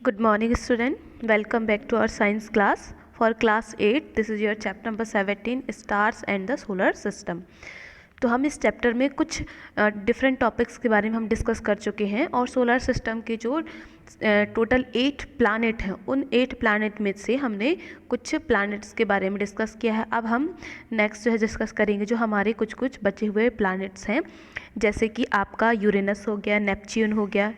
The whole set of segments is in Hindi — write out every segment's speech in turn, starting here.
Good morning student, welcome back to our science class. For class 8 this is your chapter number 17 stars and the solar system. तो हम इस चैप्टर में कुछ डिफरेंट टॉपिक्स के बारे में हम डिस्कस कर चुके हैं और सोलर सिस्टम के जो टोटल 8 प्लैनेट हैं उन 8 प्लैनेट में से हमने कुछ प्लैनेट्स के बारे में डिस्कस किया है। अब हम नेक्स्ट जो है डिस्कस करेंगे जो हमारे कुछ कुछ बचे हुए प्लैनेट्स हैं, जैसे कि आपका यूरेनस हो गया, नेपच्यून हो गया,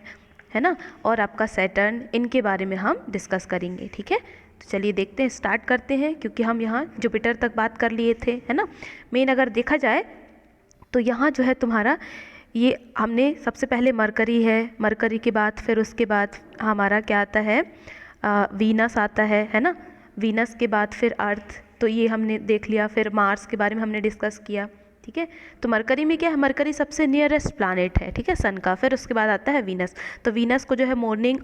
है ना, और आपका सैटर्न, इनके बारे में हम डिस्कस करेंगे। ठीक है, तो चलिए देखते हैं, स्टार्ट करते हैं। क्योंकि हम यहाँ जुपिटर तक बात कर लिए थे, है ना। मेन अगर देखा जाए तो यहाँ जो है तुम्हारा ये हमने सबसे पहले मरकरी है, मरकरी के बाद फिर उसके बाद हमारा क्या आता है, वीनस आता है ना। वीनस के बाद फिर अर्थ, तो ये हमने देख लिया। फिर मार्स के बारे में हमने डिस्कस किया। ठीक है, तो मरकरी में क्या है, मरकरी सबसे नियरेस्ट प्लैनेट है, ठीक है, सन का। फिर उसके बाद आता है वीनस। तो वीनस को जो है मॉर्निंग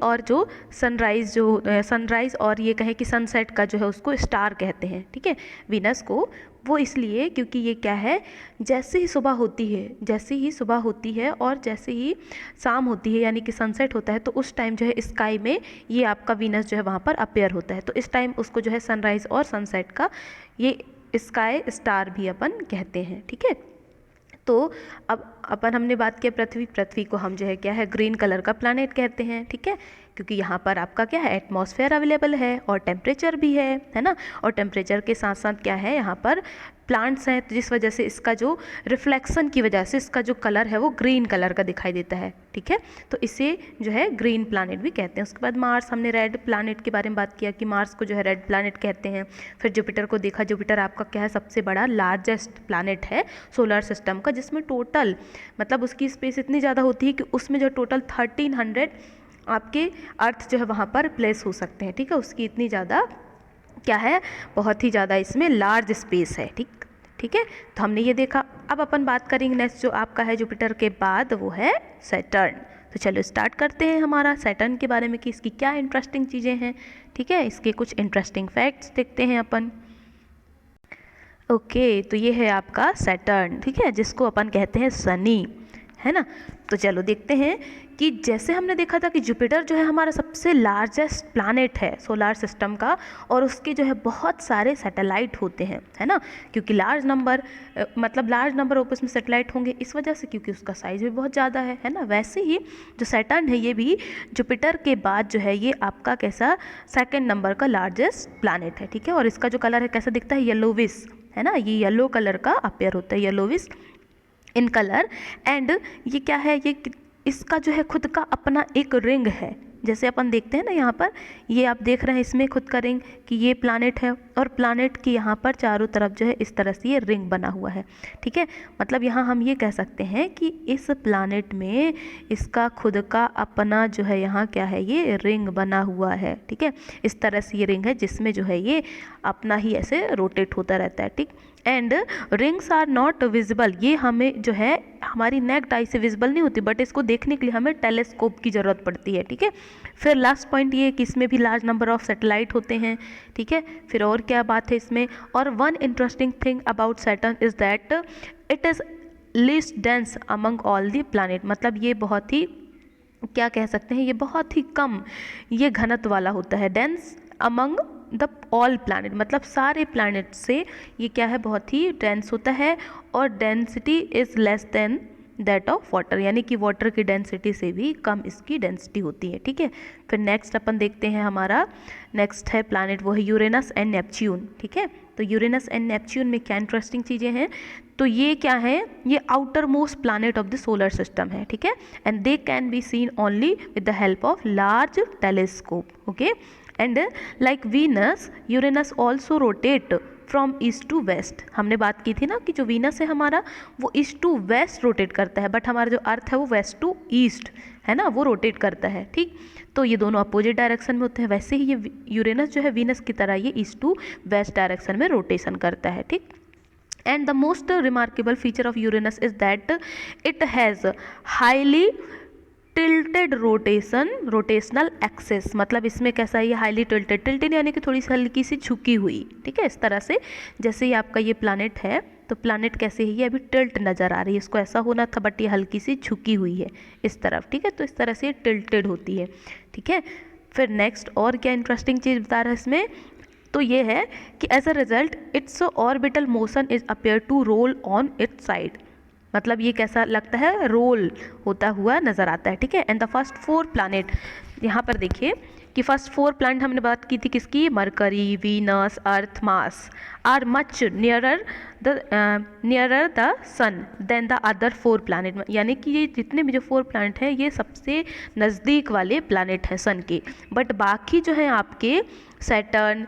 और जो सनराइज़ और ये कहें कि सनसेट का जो है उसको स्टार कहते हैं। ठीक है, वीनस को वो इसलिए क्योंकि ये क्या है, जैसे ही सुबह होती है और जैसे ही शाम होती है यानी कि सनसेट होता है, तो उस टाइम जो है स्काई में ये आपका वीनस जो है वहाँ पर अपीयर होता है। तो इस टाइम उसको जो है सनराइज़ और सनसेट का ये स्काई स्टार भी अपन कहते हैं। ठीक है, तो अब अपन हमने बात किया पृथ्वी को हम जो है क्या है, ग्रीन कलर का प्लैनेट कहते हैं। ठीक है, क्योंकि यहाँ पर आपका क्या है, एटमॉस्फेयर अवेलेबल है और टेम्परेचर भी है ना। और टेम्परेचर के साथ साथ क्या है, यहाँ पर प्लांट्स हैं, तो जिस वजह से इसका जो रिफ्लेक्शन की वजह से इसका जो कलर है वो ग्रीन कलर का दिखाई देता है। ठीक है, तो इसे जो है ग्रीन प्लैनेट भी कहते हैं। उसके बाद मार्स, हमने रेड प्लैनेट के बारे में बात किया कि मार्स को जो है रेड प्लैनेट कहते हैं। फिर जुपिटर को देखा, जुपिटर आपका क्या है, सबसे बड़ा लार्जेस्ट प्लैनेट है सोलर सिस्टम का, जिसमें टोटल मतलब उसकी स्पेस इतनी ज़्यादा होती है कि उसमें जो टोटल 1300 आपके अर्थ जो है वहाँ पर प्लेस हो सकते हैं। ठीक है, उसकी इतनी ज़्यादा क्या है, बहुत ही ज़्यादा इसमें लार्ज स्पेस है। ठीक है, तो हमने ये देखा। अब अपन बात करेंगे नेक्स्ट जो आपका है जुपिटर के बाद, वो है सैटर्न। तो चलो स्टार्ट करते हैं हमारा सैटर्न के बारे में कि इसकी क्या इंटरेस्टिंग चीज़ें हैं। ठीक है, इसके कुछ इंटरेस्टिंग फैक्ट्स देखते हैं अपन। ओके, तो ये है आपका सैटर्न, ठीक है, जिसको अपन कहते हैं सनी, है ना। तो चलो देखते हैं कि जैसे हमने देखा था कि जुपिटर जो है हमारा सबसे लार्जेस्ट प्लैनेट है सोलर सिस्टम का, और उसके जो है बहुत सारे सैटेलाइट होते हैं, है ना। क्योंकि लार्ज नंबर ऑफ उसमें सैटेलाइट होंगे इस वजह से, क्योंकि उसका साइज़ भी बहुत ज़्यादा है ना। वैसे ही जो सैटर्न है ये भी जुपिटर के बाद जो है ये आपका कैसा, सेकेंड नंबर का लार्जेस्ट प्लैनेट है। ठीक है, और इसका जो कलर है कैसा दिखता है, येलोविश, है ना। ये येलो कलर का अपीयर होता है, येलोविश इन कलर। एंड ये क्या है, ये इसका जो है खुद का अपना एक रिंग है। जैसे अपन देखते हैं ना, यहाँ पर ये आप देख रहे हैं इसमें खुद का रिंग कि ये प्लैनेट है, और प्लैनेट की यहाँ पर चारों तरफ जो है इस तरह से ये रिंग बना हुआ है। ठीक है, मतलब यहाँ हम ये कह सकते हैं कि इस प्लैनेट में इसका खुद का अपना जो है यहाँ क्या है, ये रिंग बना हुआ है। ठीक है, इस तरह से ये रिंग है जिसमें जो है ये अपना ही ऐसे रोटेट होता रहता है। ठीक, and rings are not visible, ये हमें जो है हमारी नेक्ड आई से विजिबल नहीं होती, बट इसको देखने के लिए हमें टेलीस्कोप की ज़रूरत पड़ती है। ठीक है, फिर लास्ट पॉइंट ये कि इसमें भी लार्ज नंबर ऑफ सैटेलाइट होते हैं। ठीक है, फिर और क्या बात है इसमें, और one interesting thing about Saturn is that it is least dense among all the planet. मतलब ये बहुत ही क्या कह सकते हैं, ये बहुत ही कम ये घनत्व वाला होता है, dense among the all planet, मतलब सारे प्लैनेट से ये क्या है, बहुत ही डेंस होता है। और density is less than that of water, यानी कि वाटर की डेंसिटी से भी कम इसकी डेंसिटी होती है। ठीक है, फिर नेक्स्ट अपन देखते हैं हमारा नेक्स्ट है प्लैनेट, वो है यूरेनस एंड नेपच्यून। ठीक है, तो यूरेनस एंड नेपच्यून में क्या इंटरेस्टिंग चीज़ें हैं, तो ये क्या है, ये outermost planet of the solar system है। ठीक है, and they can be seen only with the help of large telescope. Okay, and like Venus, Uranus also rotate from east to west. हमने बात की थी ना कि जो वीनस है हमारा वो ईस्ट टू वेस्ट रोटेट करता है, बट हमारा जो अर्थ है वो वेस्ट टू ईस्ट, है ना, वो रोटेट करता है। ठीक, तो ये दोनों अपोजिट डायरेक्शन में होते हैं। वैसे ही ये यूरेनस जो है वीनस की तरह ये ईस्ट टू वेस्ट डायरेक्शन में रोटेशन करता है। ठीक, and the most remarkable feature of Uranus is that it has highly tilted rotational axis. मतलब इसमें कैसा है, ये हाईली टिल्टेड यानी कि थोड़ी सी हल्की सी झुकी हुई। ठीक है, इस तरह से जैसे ही आपका ये प्लैनेट है तो प्लानट कैसे है, ये अभी टिल्ट नज़र आ रही है, इसको ऐसा होना था बट ये हल्की सी झुकी हुई है इस तरफ, ठीक है। तो इस तरह से टिल्टेड होती है, ठीक है। फिर नेक्स्ट और क्या इंटरेस्टिंग चीज़ बता रहा है इसमें, तो ये है कि as a result its orbital motion is appear to roll on its side, मतलब ये कैसा लगता है, रोल होता हुआ नज़र आता है, ठीक है। एंड द फर्स्ट 4 प्लानट, यहाँ पर देखिए कि फर्स्ट 4 प्लानट हमने बात की थी किसकी, Mercury, Venus, Earth, Mars are much nearer the sun than the other 4 planet, यानी कि ये जितने भी जो 4 प्लानट हैं ये सबसे नज़दीक वाले प्लानट हैं सन के, बट बाकी जो हैं आपके सैटर्न,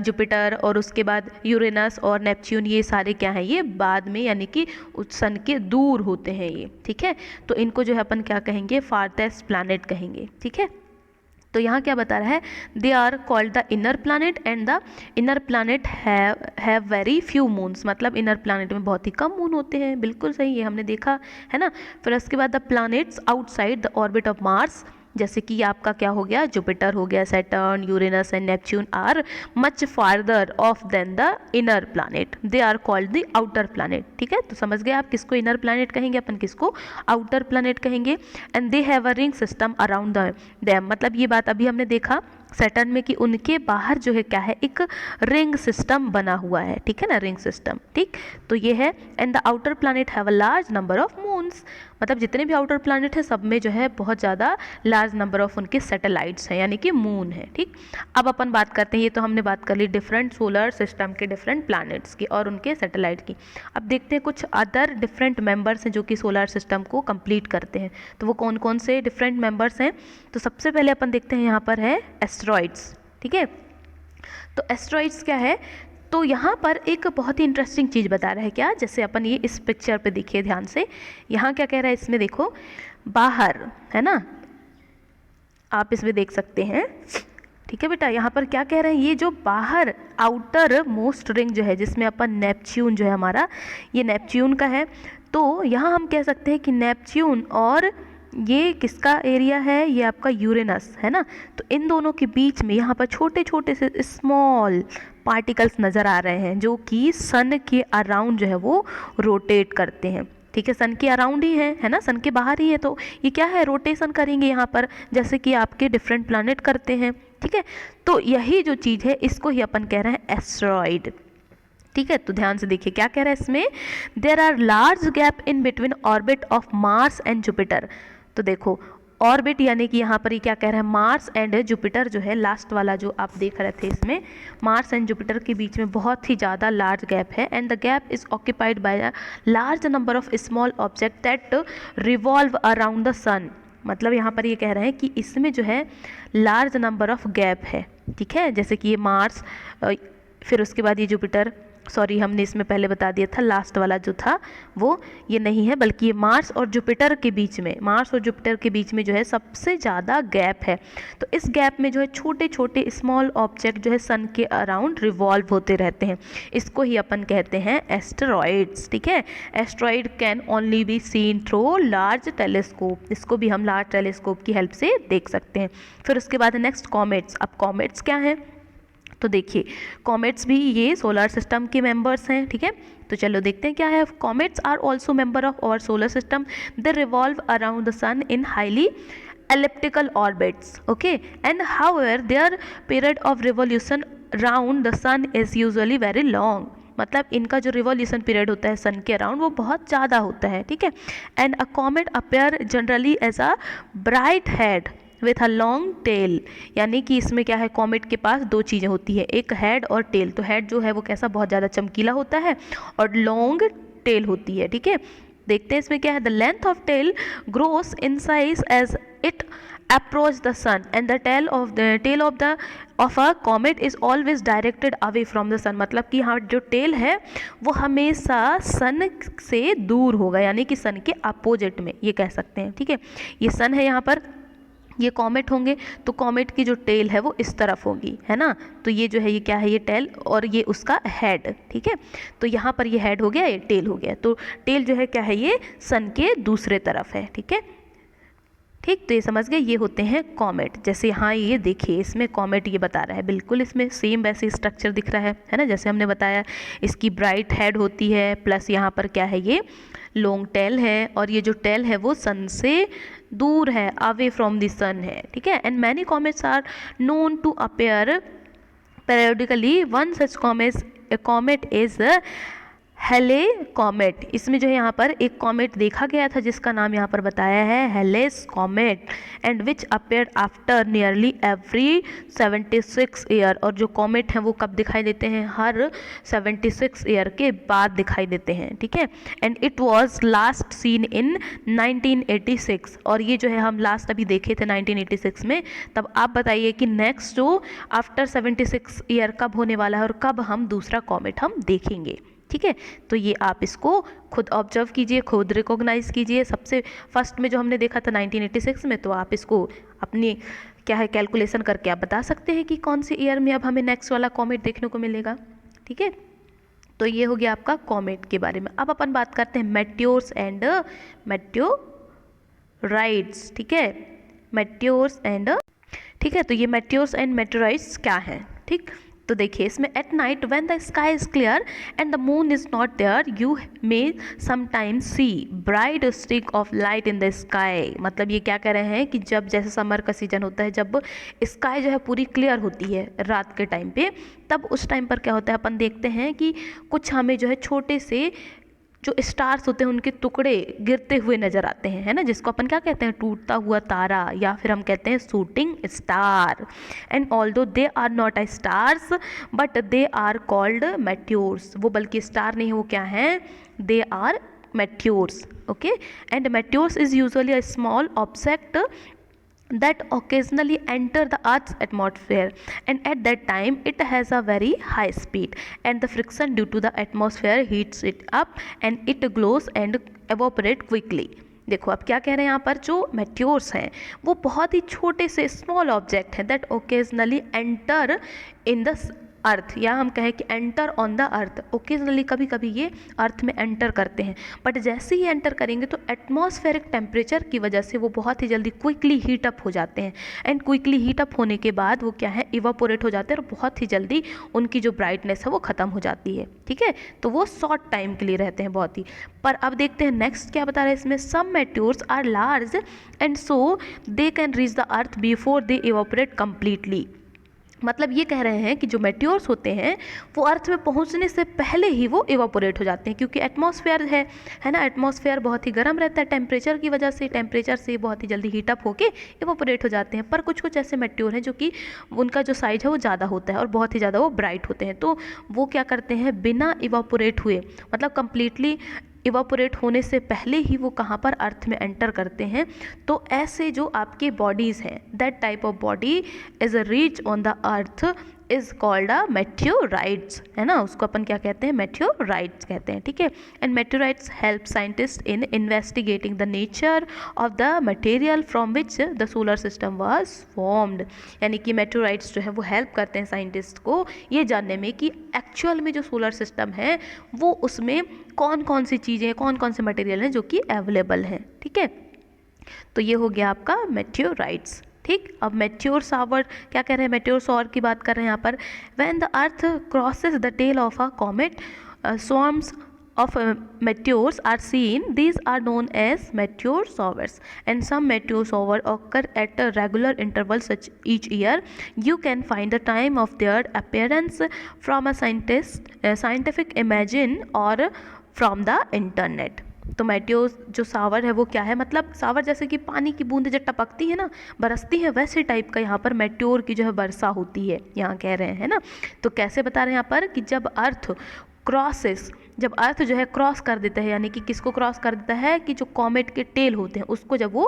जुपिटर और उसके बाद यूरेनस और नेपच्यून, ये सारे क्या हैं, ये बाद में यानी कि सन के दूर होते हैं ये, ठीक है। तो इनको जो है अपन क्या कहेंगे, फारथेस्ट प्लानट कहेंगे, ठीक है। तो यहाँ क्या बता रहा है, they are called the inner planet and the inner planet have very few moons, मतलब इनर प्लानट में बहुत ही कम मून होते हैं, बिल्कुल सही, ये हमने देखा है ना। फिर उसके बाद the planets outside the orbit of Mars, जैसे कि आपका क्या हो गया, जुपिटर हो गया, Saturn, Uranus and Neptune are much farther off than the inner planet, they are called the outer planet, ठीक है। तो समझ गए आप किसको इनर प्लानट कहेंगे, अपन किसको आउटर प्लानट कहेंगे। And they have a ring system around them, मतलब ये बात अभी हमने देखा सैटर्न में कि उनके बाहर जो है क्या है, एक रिंग सिस्टम बना हुआ है, ठीक है ना, रिंग सिस्टम, ठीक। तो ये है and the outer planet have a large number of moons, मतलब जितने भी आउटर प्लानट है सब में जो है बहुत ज़्यादा लार्ज नंबर ऑफ उनके सैटेलाइट्स हैं, यानी कि मून है, ठीक। अब अपन बात करते हैं, ये तो हमने बात कर ली डिफरेंट सोलर सिस्टम के डिफरेंट प्लैनेट्स की और उनके सैटेलाइट की। अब देखते हैं कुछ अदर डिफरेंट मेंबर्स हैं जो कि सोलर सिस्टम को कंप्लीट करते हैं, तो वो कौन कौन से डिफरेंट मेंबर्स हैं। तो सबसे पहले अपन देखते हैं यहाँ पर है एस्टेरॉइड्स, ठीक है। तो एस्टेरॉइड्स क्या है, तो यहाँ पर एक बहुत ही इंटरेस्टिंग चीज़ बता रहा है, क्या, जैसे अपन ये इस पिक्चर पे देखिए ध्यान से, यहाँ क्या कह रहा है, इसमें देखो बाहर है ना, आप इसमें देख सकते हैं, ठीक है बेटा। यहाँ पर क्या कह रहे हैं, ये जो बाहर आउटर मोस्ट रिंग जो है जिसमें अपन नेपच्यून जो है हमारा, ये नेपच्यून का है, तो यहाँ हम कह सकते हैं कि नेपच्यून और ये किसका एरिया है, ये आपका यूरेनस है ना। तो इन दोनों के बीच में यहाँ पर छोटे छोटे से स्मॉल पार्टिकल्स नज़र आ रहे हैं जो कि सन के अराउंड जो है वो रोटेट करते हैं, ठीक है। सन के अराउंड ही है ना, सन के बाहर ही है, तो ये क्या है, रोटेशन करेंगे यहाँ पर, जैसे कि आपके डिफरेंट प्लैनेट करते हैं, ठीक है। तो यही जो चीज़ है इसको ही अपन कह रहे हैं एस्टेरॉइड, ठीक है। तो ध्यान से देखिए क्या कह रहा है इसमें, there are large gap in between orbit of Mars and Jupiter. तो देखो ऑर्बिट यानी कि यहाँ पर ये क्या कह रहा है, मार्स एंड जुपिटर जो है, लास्ट वाला जो आप देख रहे थे इसमें, मार्स एंड जुपिटर के बीच में बहुत ही ज़्यादा लार्ज गैप है, and the gap is occupied by a large number of small object that revolve around the sun. मतलब यहाँ पर ये कह रहे हैं कि इसमें जो है लार्ज नंबर ऑफ गैप है, ठीक है। जैसे कि ये मार्स, फिर उसके बाद ये जुपिटर, सॉरी हमने इसमें पहले बता दिया था, लास्ट वाला जो था वो ये नहीं है, बल्कि ये मार्स और जुपिटर के बीच में, मार्स और जुपिटर के बीच में जो है सबसे ज़्यादा गैप है। तो इस गैप में जो है छोटे छोटे स्मॉल ऑब्जेक्ट जो है सन के अराउंड रिवॉल्व होते रहते हैं, इसको ही अपन कहते हैं एस्टेरॉइड्स, ठीक है। Asteroid can only be seen through large telescope, इसको भी हम लार्ज टेलीस्कोप की हेल्प से देख सकते हैं। फिर उसके बाद नेक्स्ट कॉमेट्स। अब कॉमेट्स क्या हैं, तो देखिए कॉमेट्स भी ये सोलर सिस्टम के मेंबर्स हैं, ठीक है। तो चलो देखते हैं क्या है। Comets are also member of our solar system, they revolve around the sun in highly elliptical orbits, okay, and however their period of revolution round the sun is usually very long, मतलब इनका जो रिवॉल्यूशन पीरियड होता है सन के अराउंड वो बहुत ज़्यादा होता है, ठीक है। And a comet appear generally as a bright head with a long tail, यानी कि इसमें क्या है, कॉमेट के पास दो चीज़ें होती है, एक हेड और टेल। तो हेड जो है वो कैसा, बहुत ज़्यादा चमकीला होता है, और लॉन्ग टेल होती है, ठीक है। देखते हैं इसमें क्या है, the length of tail grows in size as it approach the sun and the tail of a comet is always directed away from the sun, मतलब कि यहाँ जो टेल है वो हमेशा सन से दूर होगा, यानी कि सन के अपोजिट में ये कह सकते हैं, ठीक है। ये सन है यहाँ पर, ये कॉमेट होंगे, तो कॉमेट की जो टेल है वो इस तरफ होगी, है ना। तो ये जो है ये क्या है, ये टेल और ये उसका हेड, ठीक है। तो यहाँ पर ये हेड हो गया, ये टेल हो गया। तो टेल जो है क्या है, ये सन के दूसरे तरफ है, ठीक है। ठीक, तो ये समझ गए, ये होते हैं कॉमेट। जैसे यहाँ ये देखिए, इसमें कॉमेट ये बता रहा है, बिल्कुल इसमें सेम वैसे स्ट्रक्चर दिख रहा है ना, जैसे हमने बताया इसकी ब्राइट हेड होती है, प्लस यहाँ पर क्या है, ये लॉन्ग टेल है, और ये जो टेल है वो सन से दूर है, अवे फ्रॉम द सन है, ठीक है। And many comets are known to appear periodically, one such comet is Halley comet. इसमें जो है यहाँ पर एक कॉमेट देखा गया था जिसका नाम यहाँ पर बताया है Halley's comet, and which appeared after nearly every 76 year. और जो कॉमेट हैं वो कब दिखाई देते हैं, हर 76 ईयर के बाद दिखाई देते हैं, ठीक है। And it was last seen in 1986, और ये जो है हम लास्ट अभी देखे थे 1986 में। तब आप बताइए कि नेक्स्ट जो आफ्टर 76 ईयर कब होने वाला है और कब हम दूसरा कॉमेट हम देखेंगे, ठीक है। तो ये आप इसको खुद ऑब्जर्व कीजिए, खुद रिकॉग्नाइज कीजिए। सबसे फर्स्ट में जो हमने देखा था 1986 में, तो आप इसको अपनी क्या है कैलकुलेशन करके आप बता सकते हैं कि कौन सी ईयर में अब हमें नेक्स्ट वाला कॉमेट देखने को मिलेगा, ठीक है। तो ये हो गया आपका कॉमेट के बारे में। अब अपन बात करते हैं मेट्योर्स एंड मेट्योराइट्स, ठीक है। मेट्योर्स एंड, ठीक है, तो ये मेट्योर्स एंड मेट्योराइट्स क्या हैं, ठीक। तो देखिए इसमें at night when the sky is clear and the moon is not there, you may sometimes see bright streak of light in the sky. मतलब ये क्या कह रहे हैं कि जब जैसे समर का सीजन होता है, जब स्काई जो है पूरी क्लियर होती है रात के टाइम पे, तब उस टाइम पर क्या होता है, अपन देखते हैं कि कुछ हमें जो है छोटे से जो स्टार्स होते हैं उनके टुकड़े गिरते हुए नज़र आते हैं, है ना, जिसको अपन क्या कहते हैं, टूटता हुआ तारा, या फिर हम कहते हैं shooting star. And although they are not a stars but they are called meteors. वो बल्कि स्टार नहीं है, वो क्या हैं, they are meteors, okay. And meteors is usually a small object that occasionally enter the Earth's atmosphere, and at that time it has a very high speed, and the friction due to the atmosphere heats it up and it glows and evaporate quickly। देखो अब क्या कह रहे हैं यहाँ पर, जो मेट्योर्स हैं वो बहुत ही छोटे से स्मॉल ऑब्जेक्ट हैं that occasionally enter in the earth, या हम कहें कि enter on the earth. Occasionally कभी कभी ये अर्थ में एंटर करते हैं, बट जैसे ही एंटर करेंगे तो एटमॉस्फेरिक टेम्परेचर की वजह से वो बहुत ही जल्दी क्विकली हीट अप हो जाते हैं, एंड क्विकली हीट अप होने के बाद वो क्या है, इवापोरेट हो जाते हैं, और बहुत ही जल्दी उनकी जो ब्राइटनेस है वो ख़त्म हो जाती है, ठीक है। तो वो शॉर्ट टाइम के लिए रहते हैं बहुत ही। पर अब देखते हैं नेक्स्ट क्या बता रहे हैं इसमें, some meteors are large and so they can reach the earth before they evaporate completely. मतलब ये कह रहे हैं कि जो मेट्योर्स होते हैं वो अर्थ में पहुंचने से पहले ही वो इवापोरेट हो जाते हैं, क्योंकि एटमॉस्फेयर है ना, एटमॉस्फेयर बहुत ही गर्म रहता है, टेम्परेचर की वजह से, टेम्परेचर से बहुत ही जल्दी हीट अप होके इवापोरेट हो जाते हैं। पर कुछ कुछ ऐसे मेट्योर हैं जो कि उनका जो साइज है वो ज़्यादा होता है और बहुत ही ज़्यादा वो ब्राइट होते हैं, तो वो क्या करते हैं, बिना इवापोरेट हुए, मतलब कम्प्लीटली इवापोरेट होने से पहले ही वो कहाँ पर अर्थ में एंटर करते हैं। तो ऐसे जो आपके बॉडीज़ हैं, that type of body is reach on the earth is called a meteorites, है ना, उसको अपन क्या कहते हैं, मेट्योराइट्स कहते हैं, ठीक है। And meteorites help scientist in investigating the nature of the material from which the solar system was formed. यानी कि मेट्योराइट्स जो है वो हेल्प करते हैं साइंटिस्ट को ये जानने में कि एक्चुअल में जो सोलर सिस्टम है वो उसमें कौन कौन सी चीज़ें, कौन कौन से मटेरियल हैं जो कि अवेलेबल हैं, ठीक है। तो ये हो गया आपका मेट्योराइट्स, ठीक। अब मेट्योर सावर क्या कह रहे हैं, मेट्योर सॉर की बात कर रहे हैं यहाँ पर। When the earth crosses the tail of a comet, swarms of meteors are seen. These are known as meteor showers, and some meteor showers occur at a regular intervals such each year. You can find the time of their appearance from a scientific imagine or from the internet. तो मेट्योर जो सावर है वो क्या है, मतलब सावर जैसे कि पानी की बूंदें जब टपकती है ना, बरसती है, वैसे टाइप का यहाँ पर मेट्योर की जो है वर्षा होती है, यहाँ कह रहे हैं ना। तो कैसे बता रहे हैं यहाँ पर कि जब अर्थ क्रॉसेस, जब अर्थ जो है क्रॉस कर देता है, यानी कि किसको क्रॉस कर देता है, कि जो कॉमेट के टेल होते हैं उसको जब वो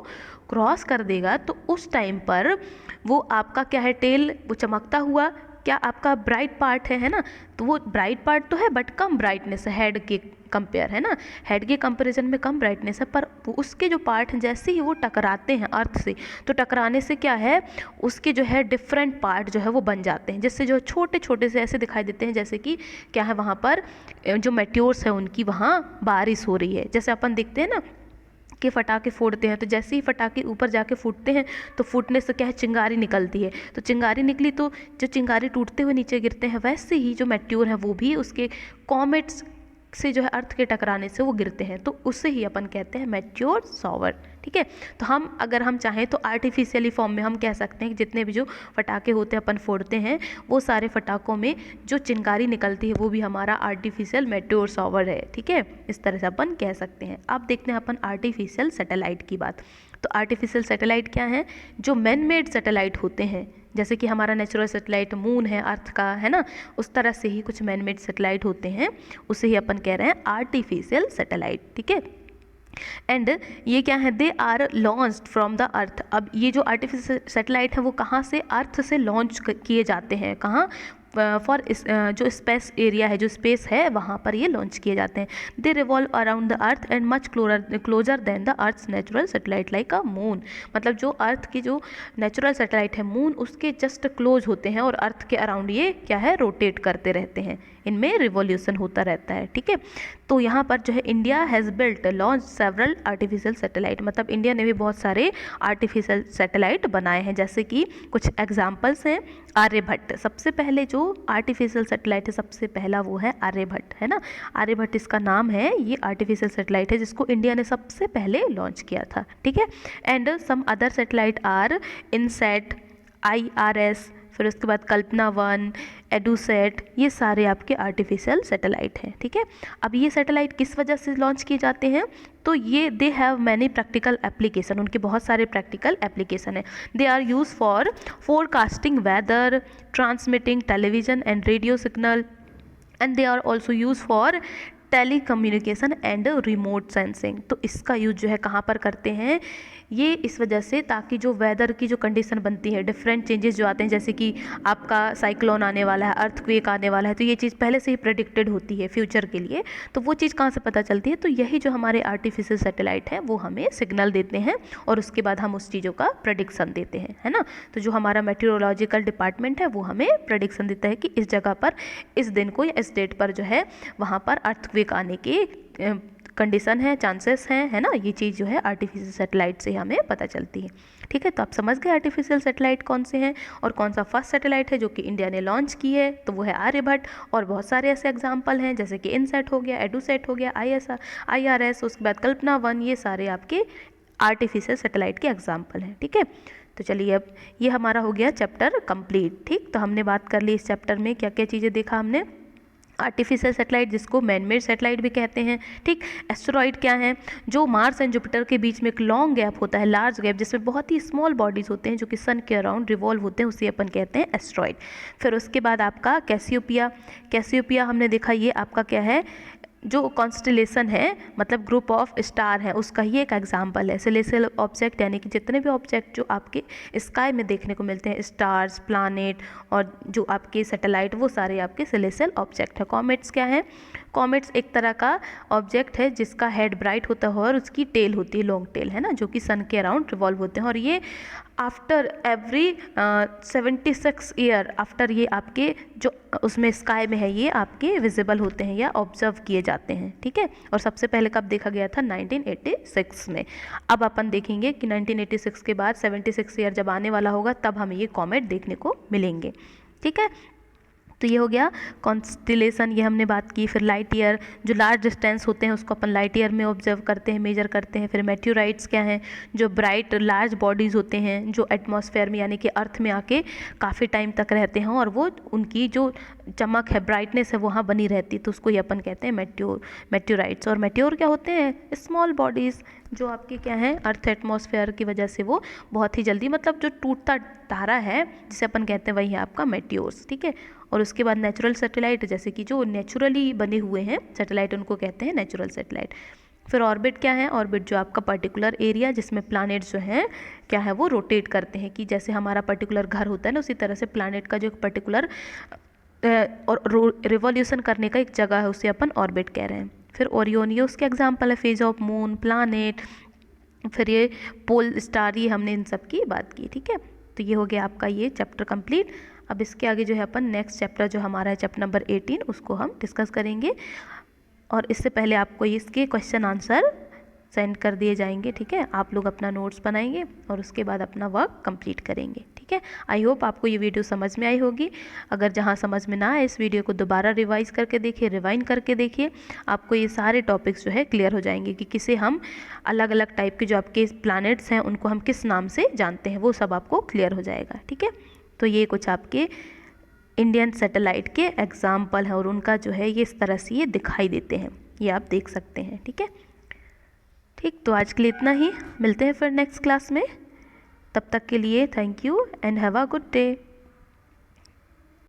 क्रॉस कर देगा तो उस टाइम पर वो आपका क्या है, टेल वो चमकता हुआ क्या आपका ब्राइट पार्ट है ना, तो वो ब्राइट पार्ट तो है बट कम ब्राइटनेस है हेड के कंपेयर, है ना, हेड के कंपैरिजन में कम ब्राइटनेस है। पर उसके जो पार्ट हैं जैसे ही वो टकराते हैं अर्थ से, तो टकराने से क्या है, उसके जो है डिफरेंट पार्ट जो है वो बन जाते हैं, जिससे जो छोटे छोटे से ऐसे दिखाई देते हैं, जैसे कि क्या है, वहाँ पर जो मेट्योर्स है उनकी वहाँ बारिश हो रही है। जैसे अपन देखते हैं ना के फटाके फोड़ते हैं, तो जैसे ही फटाके ऊपर जाके फूटते हैं तो फूटने से क्या है, चिंगारी निकलती है। तो चिंगारी निकली तो जो चिंगारी टूटते हुए नीचे गिरते हैं, वैसे ही जो मेट्योर है वो भी उसके कॉमेट्स से जो है अर्थ के टकराने से वो गिरते हैं, तो उससे ही अपन कहते हैं मेट्योर शॉवर। ठीक है, तो हम अगर हम चाहें तो आर्टिफिशियली फॉर्म में हम कह सकते हैं कि जितने भी जो फटाके होते हैं अपन फोड़ते हैं, वो सारे फटाकों में जो चिंगारी निकलती है वो भी हमारा आर्टिफिशियल मेट्योर शॉवर है। ठीक है, इस तरह से अपन कह सकते हैं। अब देखते हैं अपन आर्टिफिशियल सैटेलाइट की बात। तो आर्टिफिशियल सैटेलाइट क्या है, जो मैन मेड सैटेलाइट होते हैं, जैसे कि हमारा नेचुरल सैटेलाइट मून है अर्थ का, है ना, उस तरह से ही कुछ मैन मेड सैटेलाइट होते हैं, उसे ही अपन कह रहे हैं आर्टिफिशियल सैटेलाइट। ठीक है, एंड ये क्या है, they are launched from the earth. अब ये जो आर्टिफिशियल सैटेलाइट है वो कहाँ से, अर्थ से लॉन्च किए जाते हैं, कहाँ, फॉर जो स्पेस एरिया है, जो स्पेस है वहाँ पर ये लॉन्च किए जाते हैं। They revolve around the earth and much closer than the earth's natural satellite like a moon. मतलब जो अर्थ की जो नेचुरल सैटेलाइट है मून, उसके जस्ट क्लोज होते हैं और अर्थ के अराउंड ये क्या है, रोटेट करते रहते हैं, इनमें रिवॉल्यूशन होता रहता है। ठीक है, तो यहाँ पर जो है India has built launch several artificial satellite, मतलब इंडिया ने भी बहुत सारे आर्टिफिशियल सैटेलाइट बनाए हैं, जैसे कि कुछ एग्जांपल्स हैं। आर्यभट्ट, सबसे पहले जो आर्टिफिशियल सैटेलाइट है सबसे पहला वो है आर्यभट्ट, है ना, आर्यभट्ट इसका नाम है। ये आर्टिफिशियल सैटेलाइट है जिसको इंडिया ने सबसे पहले लॉन्च किया था। ठीक है, and some other satellite are INSAT, IRS, फिर उसके बाद कल्पना 1, एडुसेट, ये सारे आपके आर्टिफिशियल सैटेलाइट हैं। ठीक है, अब ये सैटेलाइट किस वजह से लॉन्च किए जाते हैं, तो ये they have many practical application, उनके बहुत सारे प्रैक्टिकल एप्लीकेशन है। They are use for forecasting weather, transmitting television and radio signal, and they are also use for telecommunication and remote sensing. तो इसका यूज जो है कहाँ पर करते हैं, ये इस वजह से ताकि जो वेदर की जो कंडीशन बनती है, डिफरेंट चेंजेस जो आते हैं, जैसे कि आपका साइक्लोन आने वाला है, अर्थक्वेक आने वाला है, तो ये चीज़ पहले से ही प्रेडिक्टेड होती है फ्यूचर के लिए, तो वो चीज़ कहाँ से पता चलती है, तो यही जो हमारे आर्टिफिशियल सैटेलाइट है वो हमें सिग्नल देते हैं और उसके बाद हम उस चीज़ों का प्रेडिक्शन देते हैं, है ना। तो जो हमारा मेट्रोलॉजिकल डिपार्टमेंट है वो हमें प्रेडिक्शन देता है कि इस जगह पर इस दिन को या इस डेट पर जो है वहाँ पर अर्थक्वेक आने की कंडीशन है, चांसेस हैं, है ना। ये चीज़ जो है आर्टिफिशियल सैटेलाइट से हमें पता चलती है। ठीक है, तो आप समझ गए आर्टिफिशियल सैटेलाइट कौन से हैं और कौन सा फर्स्ट सैटेलाइट है जो कि इंडिया ने लॉन्च की है, तो वो है आर्यभट्ट। और बहुत सारे ऐसे एग्जाम्पल हैं जैसे कि इनसैट हो गया, एडुसेट हो गया, IRS, उसके बाद कल्पना 1, ये सारे आपके आर्टिफिशियल सैटेलाइट के एग्जाम्पल हैं। ठीक है, तो चलिए अब ये हमारा हो गया चैप्टर कंप्लीट। ठीक, तो हमने बात कर ली इस चैप्टर में क्या क्या चीज़ें देखा हमने। आर्टिफिशियल सैटेलाइट जिसको मैन मेड सैटेलाइट भी कहते हैं। ठीक, एस्टेरॉइड क्या है, जो मार्स एंड जुपिटर के बीच में एक लॉन्ग गैप होता है, लार्ज गैप, जिसमें बहुत ही स्मॉल बॉडीज होते हैं जो कि सन के अराउंड रिवॉल्व होते हैं, उसे अपन कहते हैं एस्टेरॉइड। फिर उसके बाद आपका कैसियोपिया हमने देखा, ये आपका क्या है, जो कॉन्स्टलेशन है, मतलब ग्रुप ऑफ स्टार है, उसका ही एक एग्जाम्पल है। सेलेस्टियल ऑब्जेक्ट यानी कि जितने भी ऑब्जेक्ट जो आपके स्काई में देखने को मिलते हैं, स्टार्स, प्लानेट और जो आपके सैटेलाइट, वो सारे आपके सेलेस्टियल ऑब्जेक्ट है। कॉमेट्स क्या है, कॉमेट्स एक तरह का ऑब्जेक्ट है जिसका हेड ब्राइट होता है और उसकी टेल होती है, लॉन्ग टेल, है ना, जो कि सन के अराउंड रिवॉल्व होते हैं। और ये आफ्टर एवरी 76 ईयर आफ्टर ये आपके जो उसमें स्काई में है, ये आपके विजिबल होते हैं या ऑब्जर्व किए जाते हैं। ठीक है, और सबसे पहले कब देखा गया था, 1986 में। अब अपन देखेंगे कि 1986 के बाद 76 ईयर जब आने वाला होगा तब हमें ये कॉमेट देखने को मिलेंगे। ठीक है, तो ये हो गया कॉन्स्टिलेशन, ये हमने बात की। फिर लाइट ईयर, जो लार्ज डिस्टेंस होते हैं उसको अपन लाइट ईयर में ऑब्जर्व करते हैं, मेजर करते हैं। फिर मेट्योराइट्स क्या हैं, जो ब्राइट लार्ज बॉडीज़ होते हैं जो एटमॉस्फेयर में यानी कि अर्थ में आके काफ़ी टाइम तक रहते हैं और वो उनकी जो चमक है, ब्राइटनेस है, वहाँ बनी रहती है, तो उसको ये अपन कहते हैं मेट्योराइट्स। और मेट्योर क्या होते हैं, स्मॉल बॉडीज़ जो आपकी क्या है, अर्थ एटमॉस्फेयर की वजह से वो बहुत ही जल्दी, मतलब जो टूटता तारा है जिसे अपन कहते हैं, वही है आपका मेट्योर्स। ठीक है, और उसके बाद नेचुरल सैटेलाइट, जैसे कि जो नेचुरली बने हुए हैं सैटेलाइट, उनको कहते हैं नेचुरल सैटेलाइट। फिर ऑर्बिट क्या है, ऑर्बिट जो आपका पर्टिकुलर एरिया जिसमें प्लैनेट्स जो हैं क्या है, वो रोटेट करते हैं, कि जैसे हमारा पर्टिकुलर घर होता है ना, उसी तरह से प्लैनेट का जो एक पर्टिकुलर और रिवॉल्यूशन करने का एक जगह है, उसे अपन ऑर्बिट कह रहे हैं। फिर ओरियन, ये उसके एग्जाम्पल है, फेज ऑफ मून, प्लानेट, फिर ये पोल स्टार, ये हमने इन सब की बात की। ठीक है, तो ये हो गया आपका ये चैप्टर कंप्लीट। अब इसके आगे जो है अपन नेक्स्ट चैप्टर जो हमारा है चैप्टर नंबर 18, उसको हम डिस्कस करेंगे। और इससे पहले आपको इसके क्वेश्चन आंसर सेंड कर दिए जाएंगे। ठीक है, आप लोग अपना नोट्स बनाएंगे और उसके बाद अपना वर्क कंप्लीट करेंगे। ठीक है, आई होप आपको ये वीडियो समझ में आई होगी। अगर जहाँ समझ में ना आए इस वीडियो को दोबारा रिवाइज करके देखिए, रिवाइंड करके देखिए, आपको ये सारे टॉपिक्स जो है क्लियर हो जाएंगे कि किसे हम अलग अलग टाइप के जो आपके प्लैनेट्स हैं उनको हम किस नाम से जानते हैं, वो सब आपको क्लियर हो जाएगा। ठीक है, तो ये कुछ आपके इंडियन सैटेलाइट के एग्जाम्पल हैं और उनका जो है ये इस तरह से ये दिखाई देते हैं, ये आप देख सकते हैं। ठीक है, ठीक, तो आज के लिए इतना ही, मिलते हैं फिर नेक्स्ट क्लास में। तब तक के लिए thank you and have a good day.